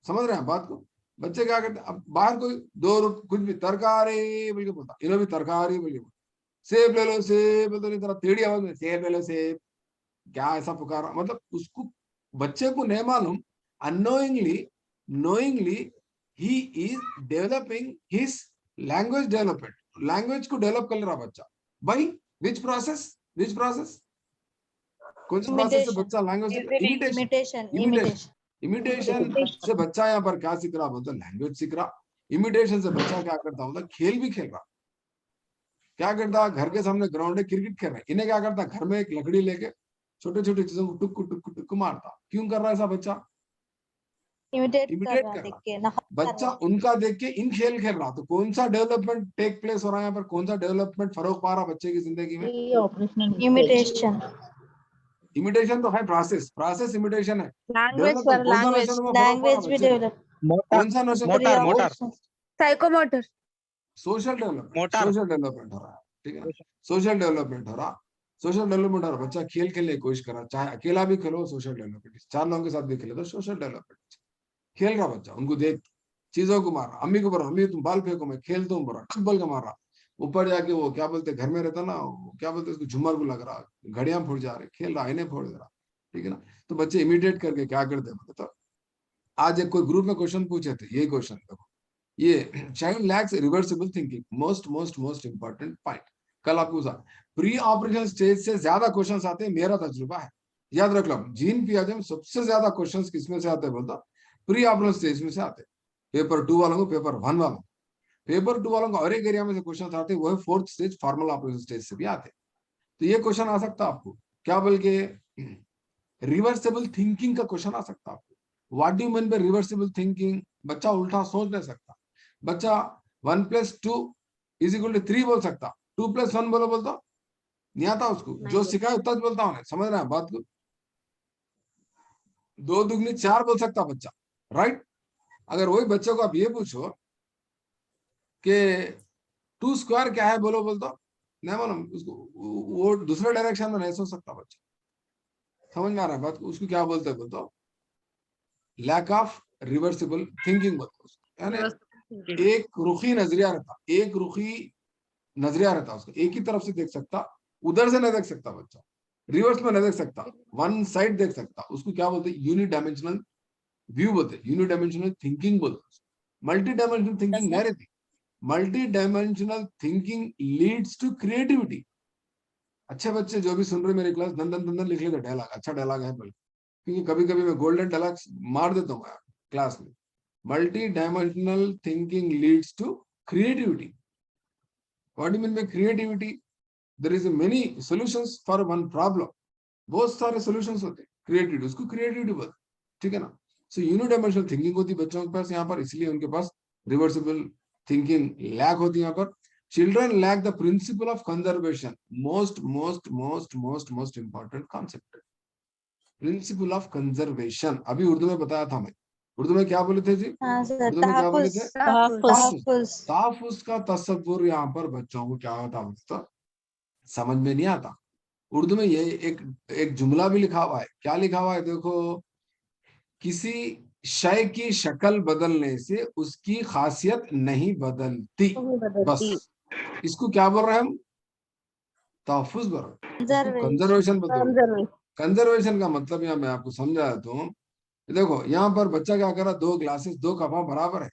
[SPEAKER 1] समझ रहे हैं बात को। बच्चे क्या करते हैं, अब बाहर कोई कुछ भी तरकारी बोल के बोलता, इन्हों भी तरकारी बोल के बोलता, सेब ले लो सेब, तो नहीं तरह टेढ़ी आवाज में सेब ले लो सेब, क्या ऐसा पुकारा, मतलब उसको बच्चे को नहीं मालूम, knowingly he is developing his language development, language को डेवलप कर रहा बच्चा, बाई विच प्रोसेस, कौन से प्रोसेस से बच्चा लैंग्वेज, इमिटेशन से बच्चा यहाँ पर क्या सीख रहा बोलता, लैंग्वेज सीख रहा। इमिटेशन से बच्चा क्या करता होता, खेल भी खेल रहा, क्या करता, घर के सामने ग्राउंड है, क्रिकेट खेल रहा है, इन्हें क्या करता, घर में एक लकड़ी लेके छोटे छोटे चीजों को टुक मारता, क्यों कर रहा है ऐसा बच्चा, इमिटेट कर रहा, बच्चा उनका देख के इन खेल खेल रहा। तो कौन सा डेवलपमेंट टेक प्लेस हो रहा है यहाँ पर, कौन सा डेवलपमेंट फरोग पा रहा बच्चे की जिंदगी में,
[SPEAKER 4] इमिटेशन
[SPEAKER 1] इमिटेशन तो है, प्रोसेस इमिटेशन है,
[SPEAKER 5] लैंग्वेज
[SPEAKER 1] डेवलप
[SPEAKER 5] सर,
[SPEAKER 1] कौन सा
[SPEAKER 5] लैंग्वेज
[SPEAKER 1] नोशन में फरोग पा रहा
[SPEAKER 4] लैंग्वेज भी
[SPEAKER 1] बच्चे,
[SPEAKER 4] डेवलप,
[SPEAKER 1] कौन सा notion,
[SPEAKER 6] motor
[SPEAKER 5] psychomotor,
[SPEAKER 1] social development हो रहा है, ठीक है ना, सोशल डेवलपमेंट हो रहा, बच्चा खेल खेलने की कोशिश कर रहा, चाहे अकेला भी खेलो सोशल डेवलपमेंट, 4 लोगों के साथ भी खेले तो सोशल डेवलपमेंट, खेल रहा बच्चा, उनको देख चीजों को मार रहा, अम्मी को बोल रहा, अम्मी तुम बाल फेंको, मैं खेलता हूँ, बोल बोल के मार रहा, ऊपर जाके वो क्या बोलते घर में रहता ना, क्या बोलते उसको झुमर को लग रहा, घड़ियां फूट जा रहे, खेल रहा, इन्हें फोड़ दे रहा, ठीक है ना। तो बच्चे इमिटेट करके क्या करते हैं, तो आज एक कोई ग्रुप में क्वेश्चन पूछे थे, ये क्वेश्चन देखो, ये child lakhs reversible thinking, most important point, कल आपको प्री ऑपरेशन स्टेज से ज्यादा क्वेश्चंस आते हैं, मेरा तजुर्बा है, याद रख लो, जीन पियाजे में सबसे ज्यादा क्वेश्चंस किसमें से आते हैं बोलता, प्री ऑपरेशन स्टेज में से आते, पेपर 2 वालों को, पेपर 1 वालों, पेपर 2 वालों को और एक एरिया में से क्वेश्चन आते हैं, वो है 4th stage formal operation stage से भी आते। तो ये क्वेश्चन आ सकता है आपको, क्या बोल के, रिवर्सिबल थिंकिंग का क्वेश्चन आ सकता है आपको, what do you mean by reversible thinking, बच्चा उल्टा सोच नहीं सकता, बच्चा 1 + 2 = 3 बोल सकता, 2 + 1 बोलता नहीं आता उसको, जो सिखाए उतना बोलता हूँ, समझ रहे हैं बात को, 2 दूनी 4 बोल सकता बच्चा, राइट। अगर वही बच्चों को आप ये पूछो कि 2 स्क्वायर क्या है बोलो, बोलता नहीं मालूम उसको, वो दूसरे डायरेक्शन में नहीं सोच सकता बच्चा, समझ में आ रहा है बात को? उसको क्या बोलते हैं बोलते हो? लैक ऑफ रिवर्सिबल थिंकिंग बोलते हैं उसको। यानी एक रुखी नजरिया रहता, एक रुखी नजरिया रहता उसका, एक ही तरफ से देख सकता, उधर से नहीं देख सकता बच्चा, रिवर्स में नहीं देख सकता, वन साइड देख सकता। उसको क्या बोलते हैं? यूनि डायमेंशनल व्यू बोलते हैं, यूनि डायमेंशनल थिंकिंग बोलते हैं। मल्टी डायमेंशनल थिंकिंग नहीं रहती। Multi dimensional thinking leads to creativity. अच्छे बच्चे जो भी सुन रहे मेरी क्लास, दन दन दन दन लिख लेते डायलॉग, अच्छा डायलॉग है बल्कि, क्योंकि कभी कभी मैं गोल्डन डायलॉग मार देता हूँ क्लास में। Multi dimensional thinking leads to creativity. What do mean by creativity? There is many solutions for one problem. बहुत सारे सॉल्यूशंस होते हैं, क्रिएटिविटी, उसको क्रिएटिविटी बोलते हैं, ठीक है ना? सो यूनिडायमेंशनल थिंकिंग होती है बच्चों के पास यहाँ पर, इसलिए उनके पास रिवर्सिबल थिंकिंग लैक होती है यहाँ पर। Children lack the principle of conservation, most most most most most important concept, principle of conservation. अभी उर्दू में बताया था मैं, उर्दू में क्या बोले थे जी?
[SPEAKER 4] हाँ सर,
[SPEAKER 1] उर्दू में क्या बोले थे?
[SPEAKER 4] तहफ़्फ़ुज़।
[SPEAKER 1] ताफुज का तसव्वुर यहाँ पर बच्चों को क्या होता है तो समझ में नहीं आता। उर्दू में ये एक जुमला भी लिखा हुआ है, क्या लिखा हुआ है देखो? किसी शय की शक्ल बदलने से उसकी खासियत नहीं बदलती। बस इसको क्या बोल रहे हैं हम? तहफ़्फ़ुज़ बोल रहे हैं, कंजर्वेशन बोल रहे हैं। कंजर्वेशन का मतलब यहाँ मैं आपको समझा देता हूँ। देखो यहाँ पर बच्चा क्या कर रहा है, 2 ग्लासेस 2 कप बराबर है,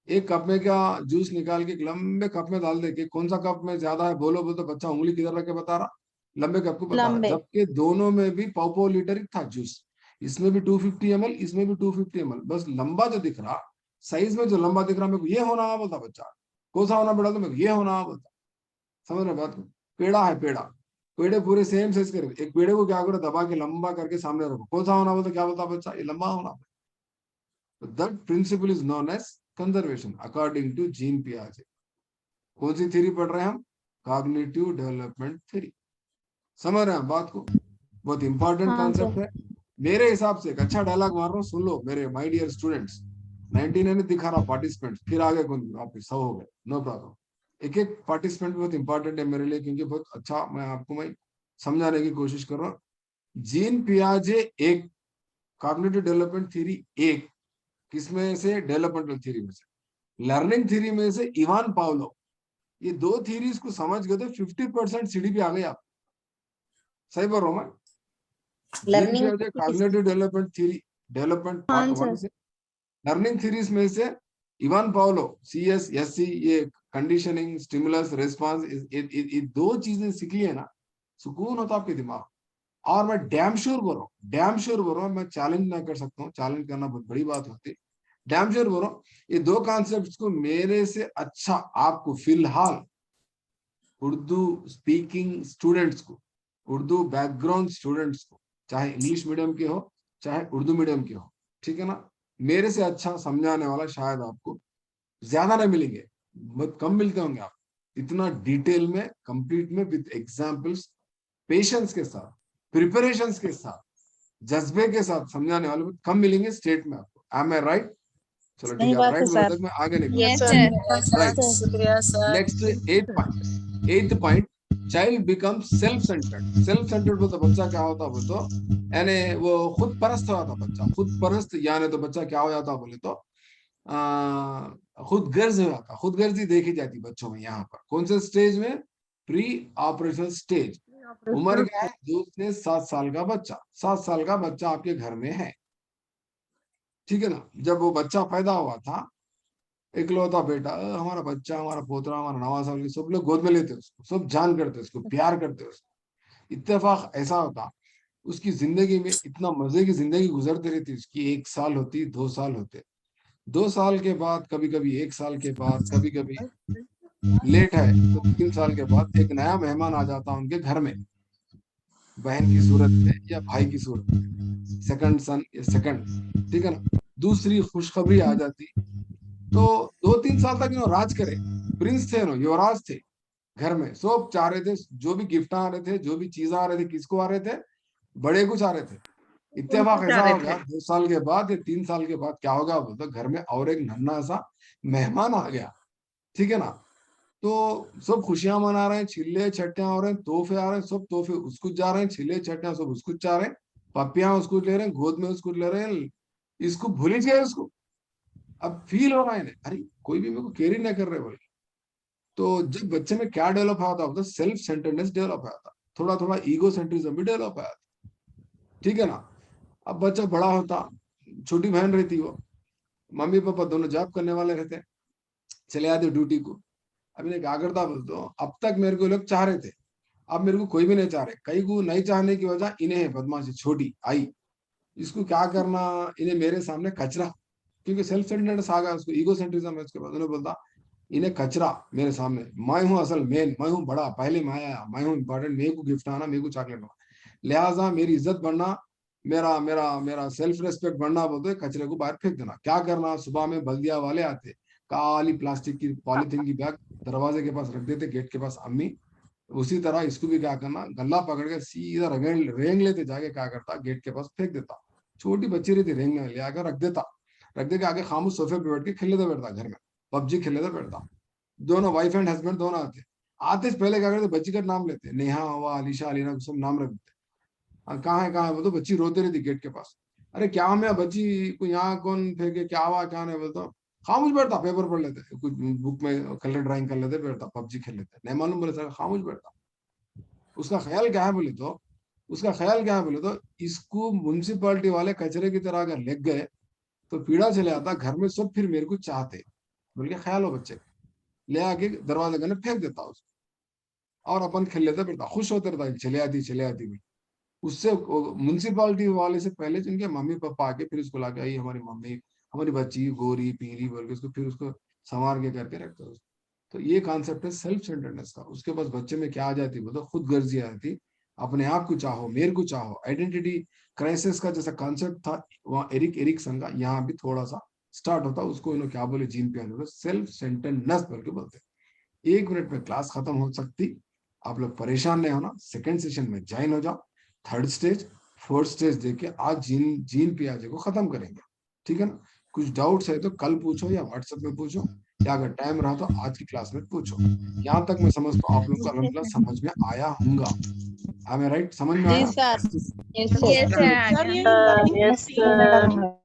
[SPEAKER 1] एक कप में क्या जूस निकाल के एक लंबे कप में डाल दे के, कौन सा कप में ज्यादा है बोलो बोलो, तो बच्चा उंगली किधर रख के बता रहा? लंबे कप को बता रहा,
[SPEAKER 4] लंबे।
[SPEAKER 1] जबकि दोनों में भी पौ लीटर ही था जूस। इसमें भी 250 ml, इसमें भी 250 ml, बस लंबा जो दिख रहा, साइज में जो लंबा दिख रहा, मेरे को ये होना बोलता बच्चा। कौन सा होना बेटा? तो मेरे को ये होना बोलता। समझ रहे बात को? पेड़ा है, पेड़ा, पेड़े पूरे सेम साइज कर, एक पेड़े को क्या करो, दबा के लंबा करके सामने रखो, कौन सा होना बोलता? क्या बोलता बच्चा? ये लंबा होना। That principle is known as conservation according to Jean पियाजे। कौन सी थ्योरी पढ़ रहे हैं हम? Cognitive development theory. समझ रहे हैं बात को? बहुत इंपॉर्टेंट
[SPEAKER 4] हाँ
[SPEAKER 1] कॉन्सेप्ट
[SPEAKER 4] सर।
[SPEAKER 1] है। मेरे हिसाब से एक अच्छा डायलॉग मार रहा हूँ, सुन लो मेरे माय डियर स्टूडेंट्स। 99 दिखा रहा पार्टिसिपेंट, फिर आगे कौन वापिस 100 हो गए, नो प्रॉब्लम। एक एक पार्टिसिपेंट बहुत इंपॉर्टेंट है मेरे लिए, क्योंकि बहुत अच्छा मैं समझाने की कोशिश कर रहा हूँ। जीन पियाजे एक, कॉग्निटिव डेवलपमेंट थ्योरी एक, किसमें से? डेवलपमेंटल थ्योरी में से। लर्निंग थ्योरी में से इवान पावलो। ये 2 थ्योरीज को समझ गए तो 50% सीढ़ी पे आ गए आप। सही बोल रहा हूं मैं? जीन पियाजे cognitive development theory, development part 1 से। लर्निंग थ्योरीज में से इवान पावलो, CS SC, ये कंडीशनिंग, स्टिमुलस, रिस्पांस, ये 2 चीजें सीख लिए ना, सुकून होता आपके दिमाग। और मैं डैम श्योर बोल रहा हूँ, डैम श्योर बोल रहा हूँ, मैं चैलेंज ना कर सकता हूँ, चैलेंज करना बहुत बड़ी बात होती है। डैम श्योर बोल रहा हूँ, ये 2 कॉन्सेप्ट्स को मेरे से अच्छा आपको फिलहाल उर्दू स्पीकिंग स्टूडेंट्स को, उर्दू बैकग्राउंड स्टूडेंट्स को, चाहे इंग्लिश मीडियम के हो चाहे उर्दू मीडियम के हो, ठीक है ना, मेरे से अच्छा समझाने वाला शायद आपको ज्यादा नहीं मिलेंगे, बहुत कम मिलते होंगे आप। इतना डिटेल में, कंप्लीट में, विद एग्जाम्पल्स, पेशेंस के साथ, प्रिपरेशंस के साथ, जज्बे के साथ समझाने वाले बहुत कम मिलेंगे स्टेट में आपको। एम आई राइट? चलो ठीक है, राइट बोला तक मैं आगे नहीं
[SPEAKER 3] Yes,
[SPEAKER 1] बढ़ूंगा।
[SPEAKER 3] sir.
[SPEAKER 1] राइट,
[SPEAKER 6] शुक्रिया sir.
[SPEAKER 1] Next 8th point, child become self centred. Self centred बोलते बच्चा क्या होता बोले तो, यानी वो खुद परस्त हो जाता बच्चा, खुद परस्त, यानी तो बच्चा क्या हो जाता बोले तो खुद गर्ज हो जाता, खुद गर्जी देखी जाती बच्चों में। यहाँ पर कौन से स्टेज में? Pre operational stage. उम्र क्या है? 2 से 7 साल का बच्चा, 7 साल का बच्चा आपके घर में है, ठीक है ना? जब वो बच्चा पैदा हुआ था, इकलौता बेटा, हमारा बच्चा, हमारा पोतरा, हमारा नवासा, सब लोग गोद में लेते उसको, सब जान करते उसको, प्यार करते उसको। इत्तेफाक ऐसा होता, उसकी जिंदगी में इतना मजे की जिंदगी गुजरती रहती, उसकी 1 साल होती, 2 साल होते, 2 साल के बाद, कभी कभी 1 साल के बाद, कभी कभी लेट है तो 3 साल के बाद एक नया मेहमान आ जाता उनके घर में, बहन की सूरत में या भाई की सूरत में, सेकंड सन या सेकंड, ठीक है ना? दूसरी खुशखबरी आ जाती। तो 2-3 साल तक इन्हों राज करे, प्रिंस थे, युवराज थे घर में, सब चाह रहे थे, जो भी गिफ्ट आ रहे थे, जो भी चीज आ रहे थे, किसको आ रहे थे? बड़े कुछ आ रहे थे। इत्तेफाक ऐसा होगा 2 साल के बाद या 3 साल के बाद क्या होगा बोलते, घर में और एक नन्हा सा मेहमान आ गया, ठीक है ना? तो सब खुशियां मना रहे हैं, छिल्ले छट्टियां हो रहे हैं, तोहफे आ रहे हैं, सब तोहफे उसको जा रहे हैं, छिल्ले छट्टियां सब उसको जा रहे हैं, पपियां उसको ले रहे हैं, गोद में उसको ले रहे हैं, इसको भूल ही गए उसको। अब फील हो रहा है इन्हें, अरे कोई भी मेरे को केयर ही नहीं कर रहे बोले। तो जब बच्चे में क्या डेवलप होता है, सेल्फ सेंटर्डनेस डेवलप होता है, थोड़ा थोड़ा ईगो सेंट्रिज्म भी डेवलप होता है, ठीक है ना। अब बच्चा बड़ा होता, छोटी बहन रहती, वो मम्मी पापा दोनों जॉब करने वाले रहते, चले आते ड्यूटी को। अब इन्हें क्या करता बोलते हो, अब तक मेरे को लोग चाह रहे थे, अब मेरे को कोई भी नहीं चाह रहे। कई को नहीं चाहने की वजह इन्हें है, बदमाशी छोटी आई, इसको क्या करना, इन्हें मेरे सामने कचरा, क्योंकि सेल्फ सेंटर्डनेस आ गया उसको, ईगो सेंट्रिज्म है। उसके बाद उन्हें बोलता इन्हें कचरा मेरे सामने, मैं हूं असल मेन, मैं हूं बड़ा, पहले मैं आया, मैं हूं इंपॉर्टेंट, मेरे को गिफ्ट आना, मेरे को चॉकलेट आना, लिहाजा मेरी इज्जत बढ़ना, मेरा मेरा मेरा सेल्फ रेस्पेक्ट बढ़ना, बोलते कचरे को बाहर फेंक देना। क्या करना, सुबह में बल्दिया वाले आते, काली प्लास्टिक की पॉलीथीन की बैग दरवाजे के पास रख देते, गेट के पास अम्मी। उसी तरह इसको भी क्या करना, गला पकड़ के सीधा रेंग लेते, जाके क्या करता, गेट के पास फेंक देता। छोटी बच्ची रहती, रेंग ले आकर रख देता, रख दे के आगे खामोश सोफे पे बैठ के खेल लेता बैठता, घर में पबजी खेल लेता बैठता। दोनों वाइफ एंड हस्बैंड दोनों आते से पहले क्या करते, बच्ची का नाम लेते, नेहा हुआ, अलीशा, अलीना, सब नाम रख देते। कहाँ है वो, तो बच्ची रोते रहती गेट के पास, अरे क्या मैं बच्ची को यहाँ कौन फेंके, क्या हुआ क्या नहीं, बोलता खामोश बैठता, पेपर पढ़ लेते, कुछ बुक में कलर ड्राइंग कर लेते, बैठता पबजी खेल लेते, नहीं मालूम बोले सर, खामोश बैठता। उसका ख्याल क्या है बोले तो, इसको म्युनिसिपालिटी वाले कचरे की तरह अगर लग गए तो पीड़ा चले आता, घर में सब फिर मेरे को चाहते बोल के ख्याल हो, बच्चे ले आके दरवाजे के फेंक देता उसको, और अपन खेल लेते बैठता, खुश होते रहता, चले आती भी। उससे म्युनिसिपालिटी वाले से पहले जिनके मम्मी पापा आके फिर उसको लाके, आई हमारी मम्मी, हमारी बच्ची गोरी पीली बोल के, उसको फिर उसको संवार के करके रखते हैं। तो ये कॉन्सेप्ट है सेल्फ सेंटर्डनेस का। उसके पास बच्चे में क्या आ जाती है, तो खुद गर्जी आ जाती, अपने आप को चाहो, मेरे को चाहो, आइडेंटिटी क्राइसिस का जैसा कॉन्सेप्ट था वहाँ एरिक्सन का, यहाँ भी थोड़ा सा स्टार्ट होता। उसको इन्होंने क्या बोले, जीन पे सेल्फ सेंटर्डनेस बोल के बोलते। 1 मिनट में क्लास खत्म हो सकती, आप लोग परेशान नहीं होना, सेकेंड सेशन में ज्वाइन हो जाओ, 3rd स्टेज 4th स्टेज देके आज जीन पियाजे को खत्म करेंगे, ठीक है ना। कुछ डाउट्स है तो कल पूछो या व्हाट्सएप में पूछो, या अगर टाइम रहा तो आज की क्लास में पूछो। यहाँ तक मैं समझता हूँ आप लोग को अल्हम्दुलिल्लाह समझ में आया होगा। आई एम राइट, समझ में आया?
[SPEAKER 3] Yes, sir.
[SPEAKER 4] Sir,
[SPEAKER 3] Yes, sir.
[SPEAKER 4] yes, sir.